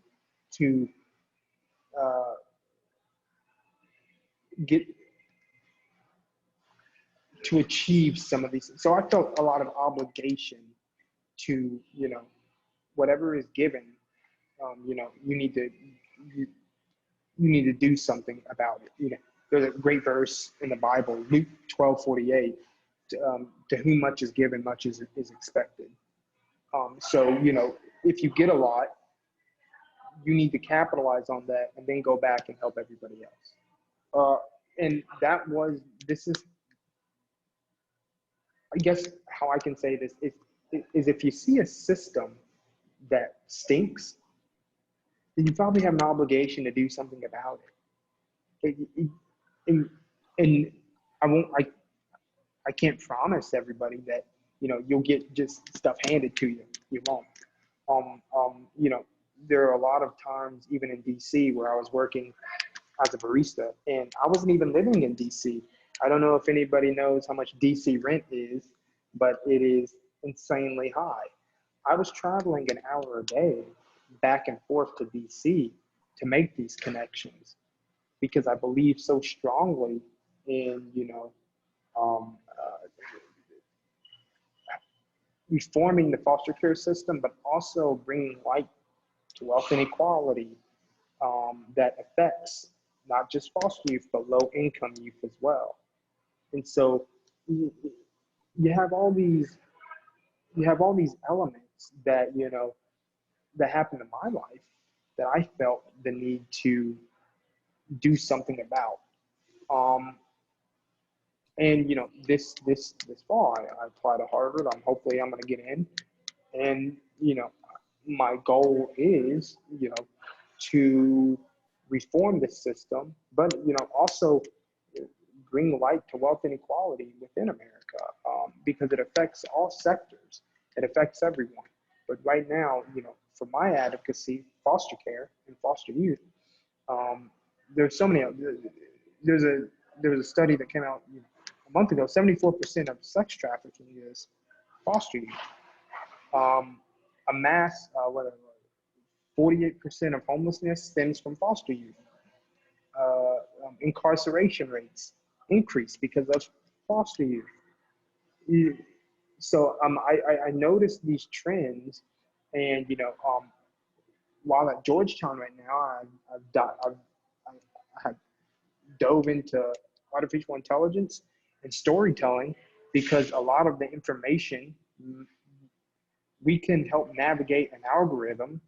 to get to achieve some of these. So I felt a lot of obligation to, you know, whatever is given, you know, you need to do something about it. You know, there's a great verse in the Bible, Luke 12:48. To whom much is given, much is expected. So, you know, if you get a lot, you need to capitalize on that and then go back and help everybody else. And this is, I guess how I can say this is if you see a system that stinks, then you probably have an obligation to do something about it. And I can't promise everybody that, you know, you'll get just stuff handed to you. You won't. You know, there are a lot of times, even in DC, where I was working as a barista, and I wasn't even living in DC. I don't know if anybody knows how much DC rent is, but it is insanely high. I was traveling an hour a day back and forth to DC to make these connections because I believe so strongly in, you know, reforming the foster care system, but also bringing light to wealth inequality that affects not just foster youth, but low income youth as well. And so you have all these elements that, you know, that happened in my life that I felt the need to do something about. And you know, this fall, I applied to Harvard. Hopefully I'm going to get in. And you know, my goal is, you know, to reform the system, but you know, also bring light to wealth inequality within America, because it affects all sectors. It affects everyone. But right now, you know, for my advocacy, foster care and foster youth, there's so many. There was a study that came out, you know, a month ago. 74% of sex trafficking is foster youth. A mass, 48% of homelessness stems from foster youth. Incarceration rates increase because of foster youth. So I noticed these trends, and you know, while at Georgetown right now, I have dove into artificial intelligence and storytelling because a lot of the information we can help navigate an algorithm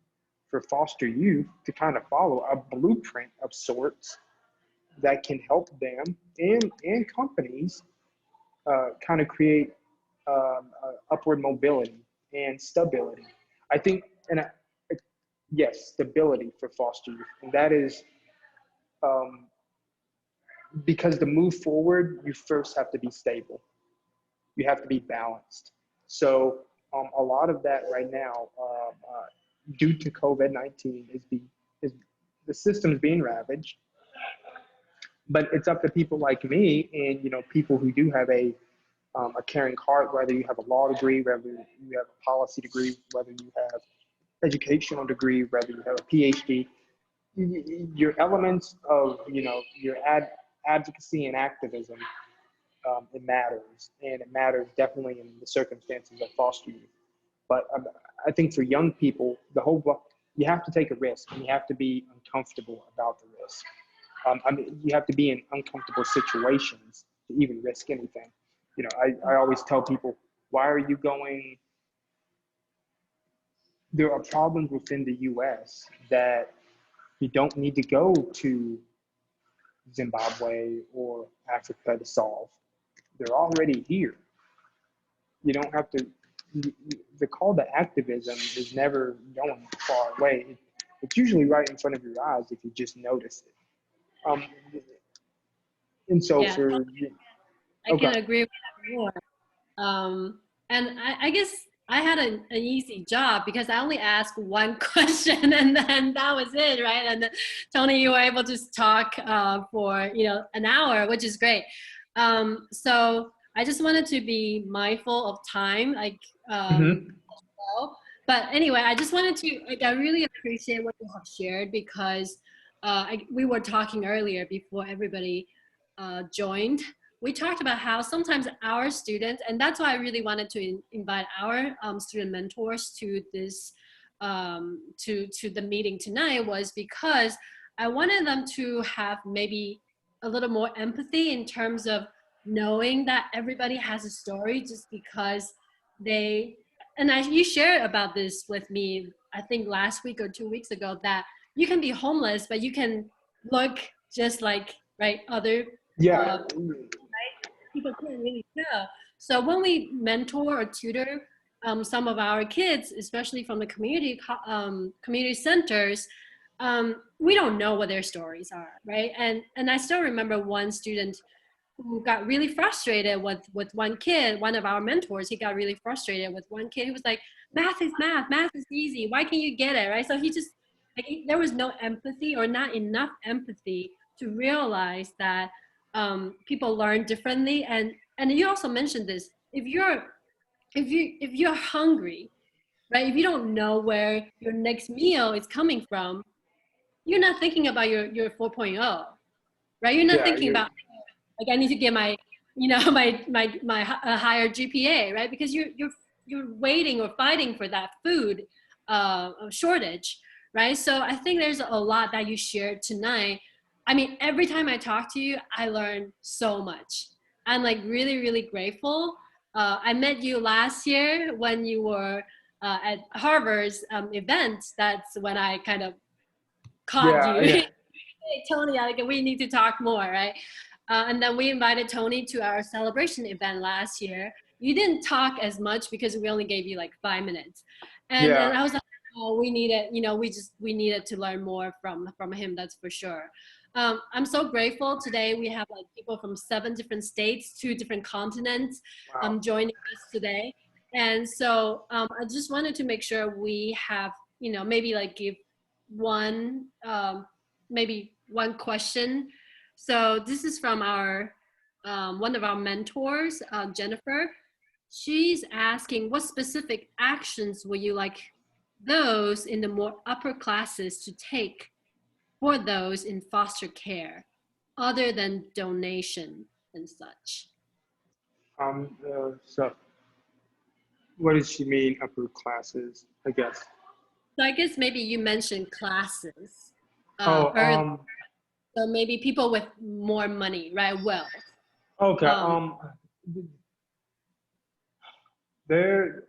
for foster youth to kind of follow a blueprint of sorts that can help them and companies kind of create upward mobility and stability. I think, yes, stability for foster youth. And that is because to move forward, you first have to be stable. You have to be balanced. So a lot of that right now, due to COVID-19, is the system's being ravaged. But it's up to people like me and, you know, people who do have a caring heart, whether you have a law degree, whether you have a policy degree, whether you have educational degree, whether you have a PhD. Your elements of, you know, your advocacy and activism, it matters, and it matters definitely in the circumstances of foster youth. But I think for young people, you have to take a risk, and you have to be uncomfortable about the risk. I mean, you have to be in uncomfortable situations to even risk anything. You know, I always tell people, why are you going there are problems within the US that you don't need to go to Zimbabwe or Africa to solve. They're already here. You don't have to, the call to activism is never going far away. It's usually right in front of your eyes if you just notice it. And so Yeah, for, I okay. can agree with that more. And I guess I had an easy job because I only asked one question and then that was it, right? And then, Tony, you were able to talk for an hour, which is great. So I just wanted to be mindful of time, like well. But anyway, I just wanted to, I really appreciate what you have shared because we were talking earlier before everybody joined. We talked about how sometimes our students, and that's why I really wanted to invite our student mentors to this, to the meeting tonight, was because I wanted them to have maybe a little more empathy in terms of knowing that everybody has a story just because they, and you shared about this with me, I think last week or 2 weeks ago, that you can be homeless, but you can look just like, right, other Yeah. people can't really tell. So when we mentor or tutor some of our kids, especially from the community centers, we don't know what their stories are, right? And I still remember one student who got really frustrated with one kid, one of our mentors. He got really frustrated with one kid who was like, math is math, math is easy, why can't you get it, right? So he just, like, there was no empathy or not enough empathy to realize that people learn differently. And you also mentioned this, if you're hungry, right, if you don't know where your next meal is coming from, you're not thinking about your 4.0, right? You're not Yeah. thinking about, like, I need to get my my higher GPA, right? Because you're waiting or fighting for that food shortage, right? So I think there's a lot that you shared tonight. I mean, every time I talk to you, I learn so much. I'm like really, really grateful. I met you last year when you were at Harvard's event. That's when I kind of caught Yeah. you. Yeah. Hey, Tony, like, we need to talk more, right? And then we invited Tony to our celebration event last year. You didn't talk as much because we only gave you like 5 minutes. And then Yeah. I was like, oh, we needed, we needed to learn more from him, that's for sure. I'm so grateful today. We have like people from 7 different states, 2 different continents Wow. joining us today. And so I just wanted to make sure we have, maybe like give one, maybe one question. So this is from our one of our mentors, Jennifer. She's asking, what specific actions would you like those in the more upper classes to take for those in foster care, other than donation and such? So what does she mean, upper classes, I guess? So I guess maybe you mentioned classes Oh, earlier. So maybe people with more money, right? Wealth. okay. There,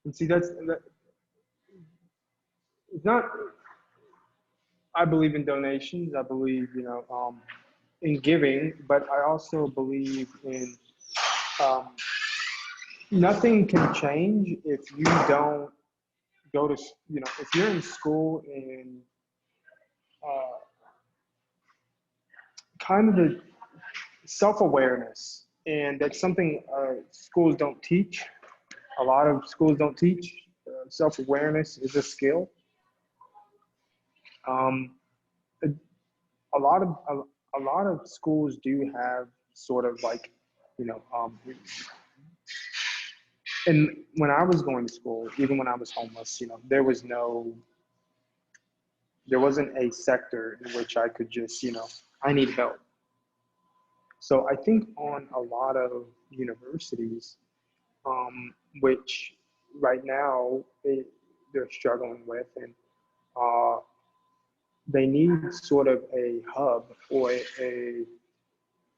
and see, it's not, I believe in donations. I believe, in giving, but I also believe in, um, nothing can change if you don't go to, if you're in school and uh, kind of the self-awareness, and that's something schools don't teach. A lot of schools don't teach. Self-awareness is a skill. Um, a, a lot of schools do have sort of like, and when I was going to school, even when I was homeless, there wasn't a sector in which I could just, I need help. So I think on a lot of universities, which right now they're struggling with, and uh, they need sort of a hub or a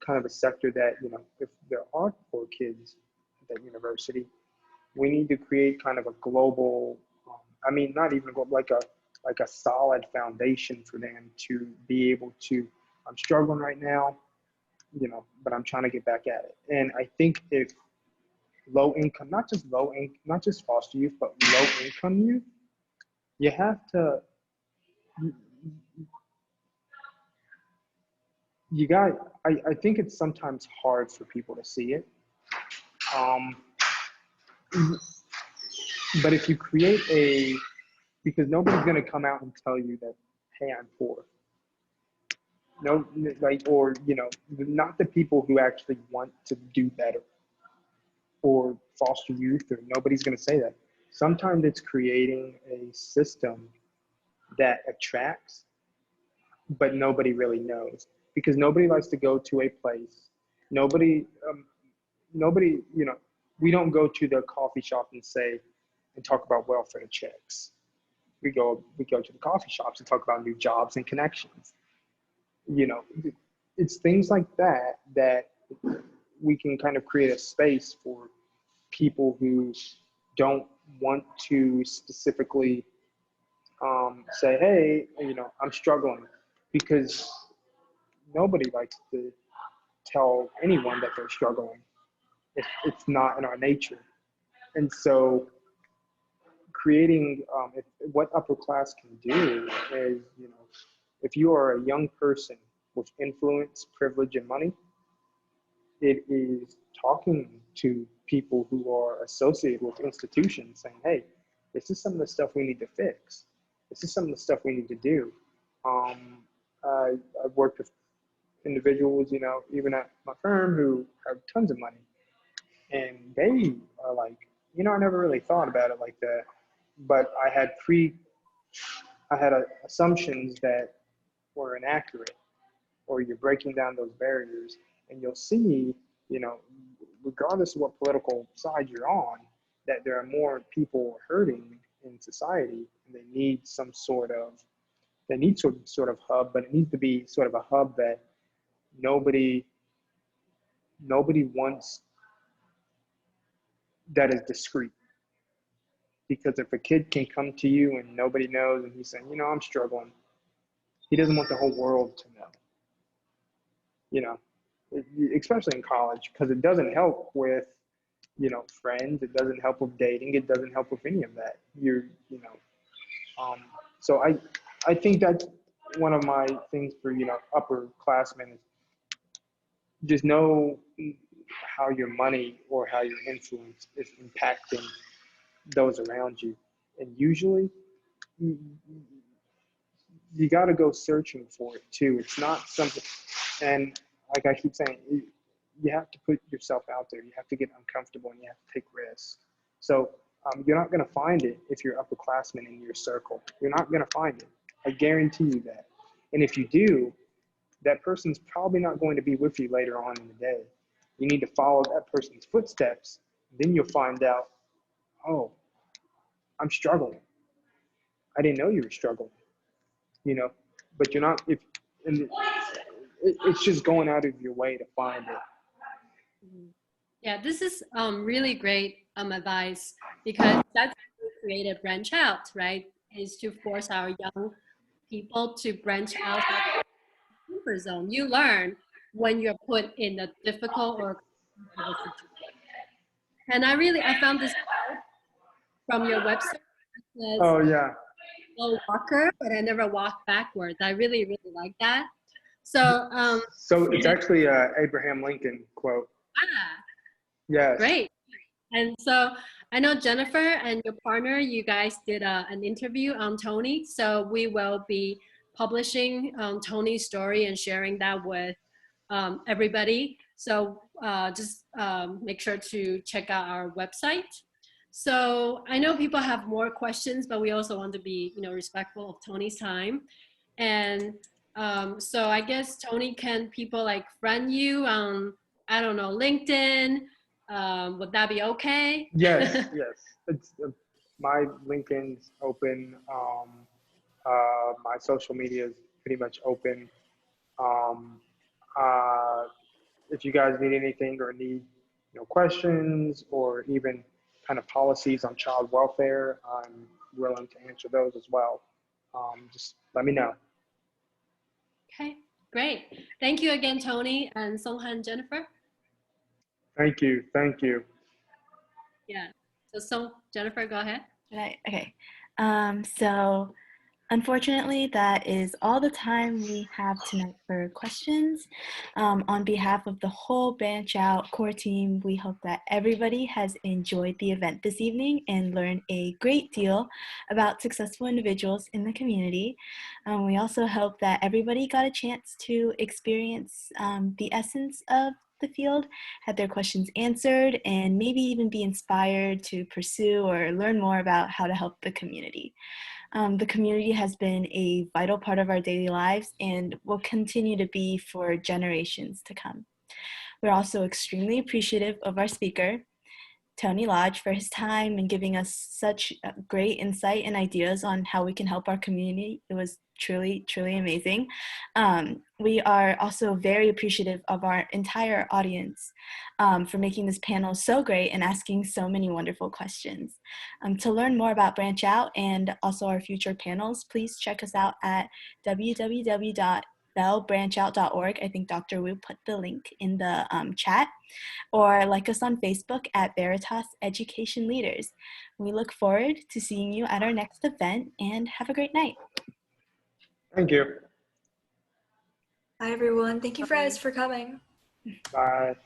kind of a sector that, if there are poor kids at that university, we need to create kind of a global, I mean, not even global, like a solid foundation for them to be able to, I'm struggling right now, you know, but I'm trying to get back at it. And I think if low income, not just foster youth, but low income youth, you have to, you got, I think it's sometimes hard for people to see it. But if you create because nobody's going to come out and tell you that, hey, I'm poor. No, like, or, you know, not the people who actually want to do better or foster youth, or nobody's going to say that. Sometimes it's creating a system that attracts, but nobody really knows, because nobody likes to go to a place. Nobody, you know, we don't go to the coffee shop and talk about welfare checks. We go to the coffee shops and talk about new jobs and connections. You know, it's things like that that we can kind of create a space for people who don't want to specifically say, hey, you know, I'm struggling, because nobody likes to tell anyone that they're struggling. It's not in our nature. And so creating what upper class can do is, you know, if you are a young person with influence, privilege, and money, it is talking to people who are associated with institutions saying, hey, this is some of the stuff we need to fix. This is some of the stuff we need to do. I've worked with individuals, you know, even at my firm, who have tons of money. And they are like, you know, I never really thought about it like that. But I had assumptions that were inaccurate, or you're breaking down those barriers, and you'll see, you know, regardless of what political side you're on, that there are more people hurting in society, and they need some sort of hub, but it needs to be sort of a hub that nobody wants, that is discreet. Because if a kid can come to you and nobody knows, and he's saying, you know, I'm struggling, he doesn't want the whole world to know. You know, especially in college, because it doesn't help with, you know, friends. It doesn't help with dating. It doesn't help with any of that. So I think that's one of my things for, you know, upperclassmen is just know how your money or how your influence is impacting those around you. And usually you got to go searching for it too. It's not something, and like I keep saying, you have to put yourself out there. You have to get uncomfortable, and you have to take risks. So you're not going to find it if you're upperclassmen in your circle. You're not going to find it. I guarantee you that. And if you do, that person's probably not going to be with you later on in the day. You need to follow that person's footsteps. Then you'll find out, oh, I'm struggling. I didn't know you were struggling. You know, but you're not, and it's just going out of your way to find it. Yeah, this is really great advice, because that's why we created BranchOut, right? Is to force our young people to branch out of their comfort zone. You learn when you're put in a difficult or comfortable situation. And I found this from your website. It says, Oh yeah. "Slow walker, but I never walk backwards." I really, really like that. So, So it's actually a Abraham Lincoln quote. Yes. Great. And so I know Jennifer and your partner, you guys did an interview on Tony. So we will be publishing Tony's story and sharing that with everybody. So just make sure to check out our website. So I know people have more questions, but we also want to be, you know, respectful of Tony's time. And so I guess, Tony, can people like friend you on, I don't know, LinkedIn? Would that be okay? Yes. Yes. It's my LinkedIn's open. My social media is pretty much open. Um, if you guys need anything or need, you know, questions, or even kind of policies on child welfare, I'm willing to answer those as well. Just let me know. Okay, great. Thank you again, Tony and Songhan, Jennifer. Thank you. Thank you. Yeah. So Jennifer, go ahead. Right. Okay. So unfortunately, that is all the time we have tonight for questions. On behalf of the whole BranchOut core team, we hope that everybody has enjoyed the event this evening and learned a great deal about successful individuals in the community. We also hope that everybody got a chance to experience the essence of the field, had their questions answered, and maybe even be inspired to pursue or learn more about how to help the community. The community has been a vital part of our daily lives and will continue to be for generations to come. We're also extremely appreciative of our speaker, Tony Lodge, for his time and giving us such great insight and ideas on how we can help our community. It was truly, truly amazing. We are also very appreciative of our entire audience for making this panel so great and asking so many wonderful questions. To learn more about BranchOut and also our future panels, please check us out at www.bellbranchout.org. I think Dr. Wu put the link in the chat. Or like us on Facebook at Veritas Education Leaders. We look forward to seeing you at our next event, and have a great night. Thank you. Bye, everyone. Thank you, guys, for coming. Bye.